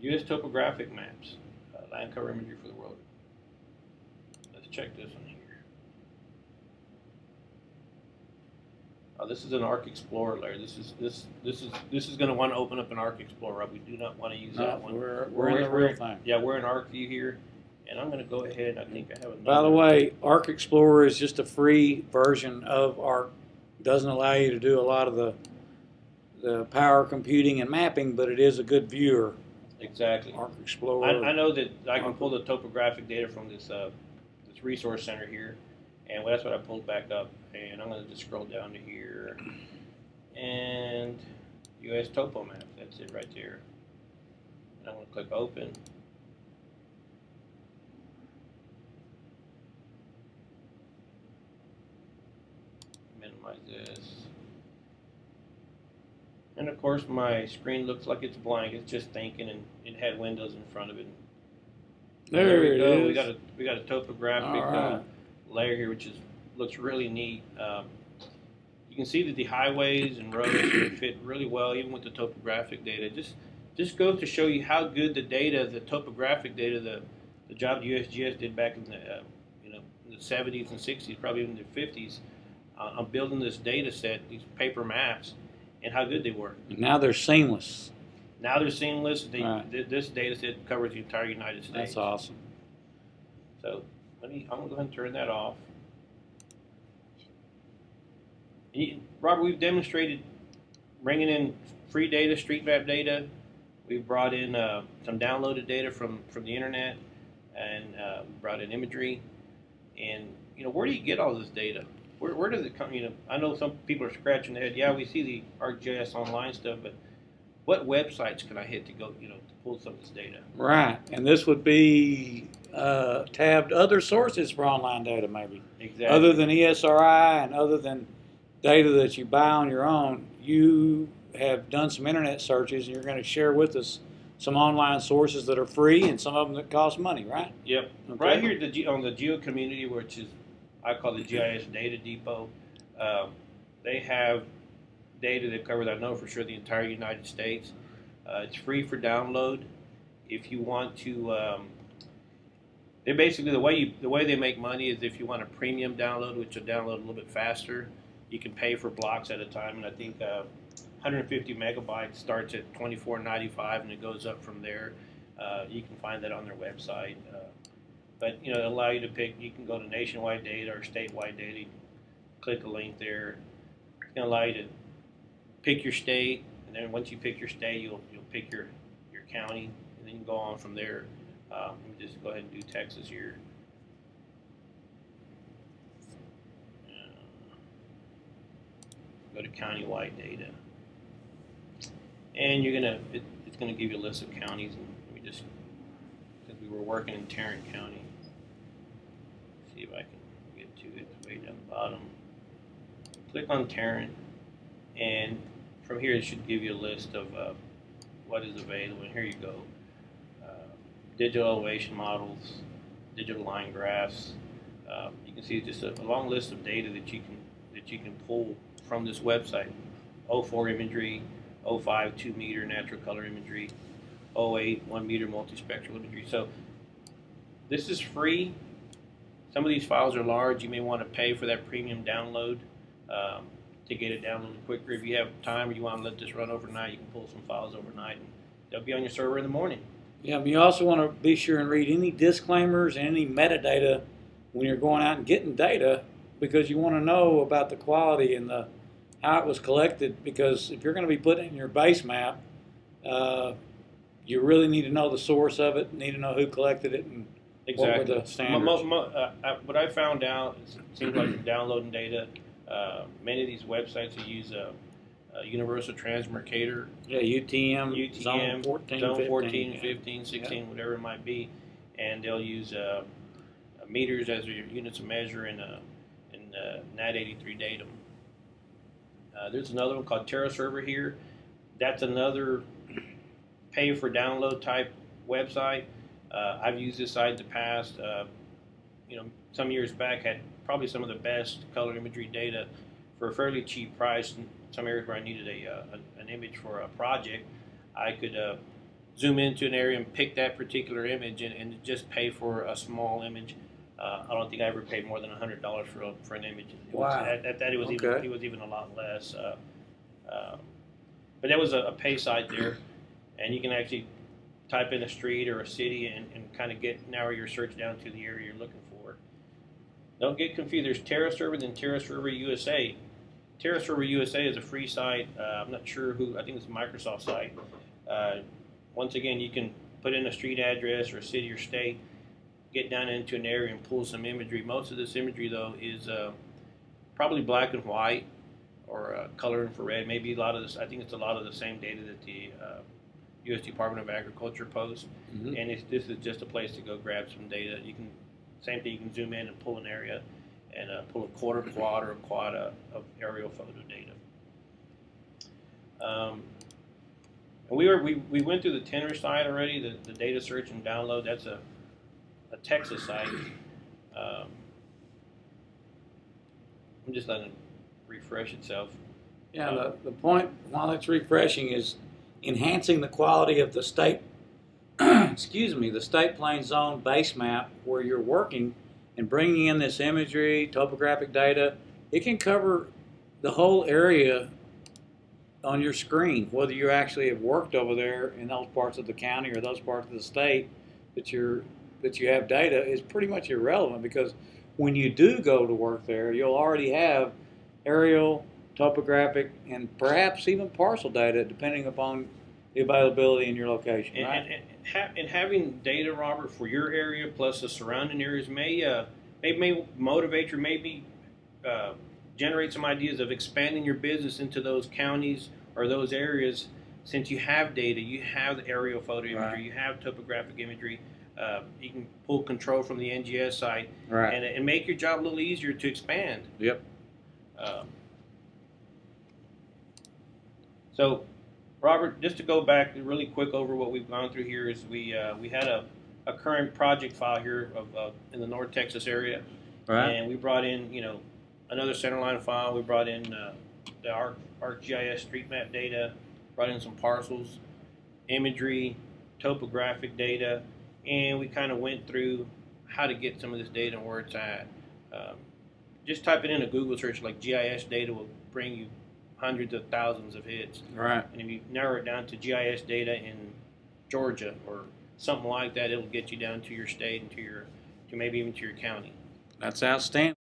U.S. topographic maps, land cover imagery for the world. Let's check this one here. This is an Arc Explorer layer. This is going to want to open up an Arc Explorer. We do not want to use that one. We're in the real thing. Yeah, we're in Arc View here, and I'm going to go ahead. I think I have another. By the way, Arc Explorer is just a free version of Arc. Doesn't allow you to do a lot of the power computing and mapping, but it is a good viewer. Exactly. Arc Explorer. I know that I can pull the topographic data from this resource center here, and that's what I pulled back up. And I'm going to just scroll down to here, and U.S. Topo Map. That's it right there. And I'm going to click Open. Minimize this. And of course, my screen looks like it's blank. It's just thinking, and it had windows in front of it. There we go. is. We got a topographic layer here, which looks really neat. You can see that the highways and roads fit really well, even with the topographic data. Just goes to show you how good the data, the topographic data, the job the USGS did back in the in the 70s and 60s, probably even the 50s, on building this data set, these paper maps, and how good they were. Now they're seamless. Now they're seamless. Right. This data set covers the entire United States. That's awesome. So I'm going to go ahead and turn that off. Robert, we've demonstrated bringing in free data, street map data. We've brought in some downloaded data from the internet, and brought in imagery. And where do you get all this data? Where does it come? I know some people are scratching their head. Yeah, we see the ArcGIS Online stuff, but what websites can I hit to go to pull some of this data? Right, and this would be tabbed other sources for online data, maybe. Exactly. Other than ESRI and other than data that you buy on your own, you have done some internet searches, and you're going to share with us some online sources that are free and some of them that cost money, right? Yep. Okay. Right here on the Geo community, which is I call the GIS Data Depot, they have data that covers, I know for sure, the entire United States. It's free for download. If you want to, they basically the way they make money is if you want a premium download, which will download a little bit faster. You can pay for blocks at a time, and I think 150 megabytes starts at $24.95, and it goes up from there. You can find that on their website. But it'll allow you to pick. You can go to nationwide data or statewide data. You click a link there. It's going to allow you to pick your state, and then once you pick your state, you'll pick your county, and then you can go on from there. Let me just go ahead and do Texas here. Go to county-wide data, and it's gonna give you a list of counties. And let me just, because we were working in Tarrant County, see if I can get to it. It's way down the bottom. Click on Tarrant, and from here it should give you a list of what is available. And here you go: digital elevation models, digital line graphs. You can see just a long list of data that you can pull from this website. 04 imagery, 05 2 meter natural color imagery, 08 1 meter multispectral imagery. So this is free. Some of these files are large. You may want to pay for that premium download to get it downloaded quicker. If you have time or you want to let this run overnight, you can pull some files overnight, and they'll be on your server in the morning. Yeah, but you also want to be sure and read any disclaimers and any metadata when you're going out and getting data, because you want to know about the quality and how it was collected. Because if you're going to be putting it in your base map, you really need to know the source of it, need to know who collected it, and what were the standards. What I found out, it seems like you're downloading data. Many of these websites will use a universal transmercator. Yeah, UTM, zone 14, 15, 16, whatever it might be, and they'll use meters as your units of measure in NAT83 datum. There's another one called TerraServer here. That's another pay for download type website. I've used this site in the past. Some years back had probably some of the best color imagery data for a fairly cheap price. In some areas where I needed an image for a project, I could zoom into an area and pick that particular image and just pay for a small image. I don't think I ever paid more than $100 for an image. Wow. At that, it was Okay. even a lot less. But that was a pay site there, and you can actually type in a street or a city and kind of narrow your search down to the area you're looking for. Don't get confused. There's Terra Server and Terra Server USA. Terra Server USA is a free site. I'm not sure who. I think it's a Microsoft site. Once again, you can put in a street address or a city or state, get down into an area and pull some imagery. Most of this imagery, though, is probably black and white or color infrared. Maybe a lot of this. I think it's a lot of the same data that the U.S. Department of Agriculture posts. Mm-hmm. And this is just a place to go grab some data. Same thing. You can zoom in and pull an area and pull a quarter quad or a quad of aerial photo data. And we went through the Tenor site already, the data search and download. That's a Texas site. I'm just letting it refresh itself. Yeah, the point while it's refreshing is enhancing the quality of the state, excuse me, the state plane zone base map where you're working and bringing in this imagery, topographic data. It can cover the whole area on your screen, whether you actually have worked over there in those parts of the county or those parts of the state that you have data is pretty much irrelevant, because when you do go to work there, you'll already have aerial, topographic, and perhaps even parcel data, depending upon the availability in your location. Right? And having data, Robert, for your area plus the surrounding areas may motivate you, maybe generate some ideas of expanding your business into those counties or those areas. Since you have data, you have the aerial photo imagery, Right. you have topographic imagery. You can pull control from the NGS site, Right. and make your job a little easier to expand. Yep. So, Robert, just to go back really quick over what we've gone through here is we had a current project file here of in the North Texas area, Right. and we brought in another centerline file. We brought in the ArcGIS street map data, brought in some parcels, imagery, topographic data, and we kind of went through how to get some of this data and where it's at. Just type it in a Google search like GIS data will bring you hundreds of thousands of hits. Right. And if you narrow it down to GIS data in Georgia or something like that, it'll get you down to your state and to maybe even to your county. That's outstanding.